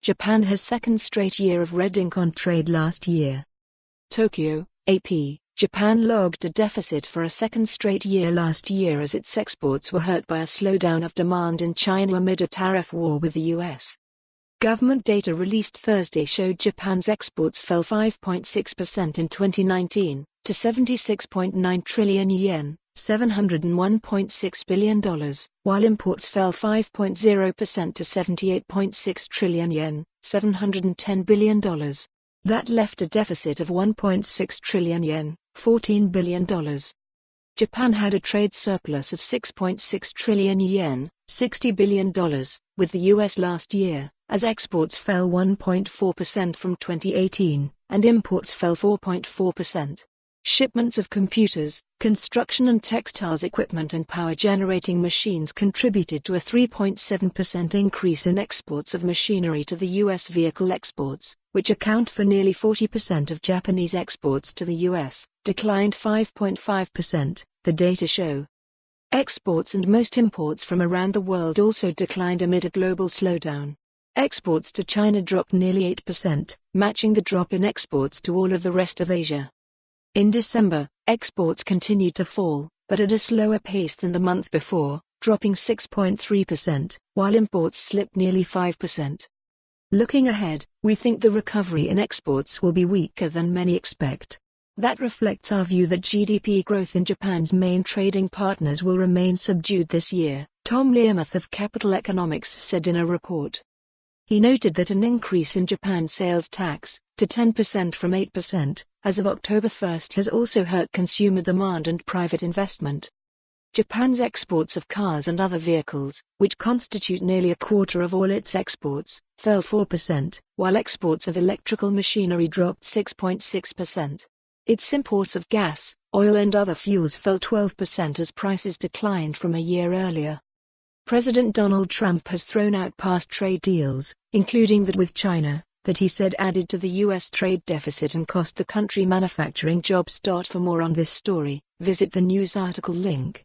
Japan has second straight year of red ink on trade last year. Tokyo, AP, Japan logged a deficit for a second straight year last year as its exports were hurt by a slowdown of demand in China amid a tariff war with the US. Government data released Thursday showed Japan's exports fell 5.6% in 2019, to 76.9 trillion yen, $701.6 billion, while imports fell 5.0% to 78.6 trillion yen, $710 billion. That left a deficit of 1.6 trillion yen, $14 billion. Japan had a trade surplus of 6.6 trillion yen, $60 billion, with the US last year, as exports fell 1.4% from 2018, and imports fell 4.4%. Shipments of computers, construction and textiles equipment and power-generating machines contributed to a 3.7% increase in exports of machinery to the U.S. Vehicle exports, which account for nearly 40% of Japanese exports to the U.S., declined 5.5%, the data show. Exports and most imports from around the world also declined amid a global slowdown. Exports to China dropped nearly 8%, matching the drop in exports to all of the rest of Asia. In December, exports continued to fall, but at a slower pace than the month before, dropping 6.3%, while imports slipped nearly 5%. Looking ahead, we think the recovery in exports will be weaker than many expect. That reflects our view that GDP growth in Japan's main trading partners will remain subdued this year, Tom Learmouth of Capital Economics said in a report. He noted that an increase in Japan's sales tax, to 10% from 8%, as of October 1 has also hurt consumer demand and private investment. Japan's exports of cars and other vehicles, which constitute nearly a quarter of all its exports, fell 4%, while exports of electrical machinery dropped 6.6%. Its imports of gas, oil and other fuels fell 12% as prices declined from a year earlier. President Donald Trump has thrown out past trade deals, including that with China, that he said added to the U.S. trade deficit and cost the country manufacturing jobs. For more on this story, visit the news article link.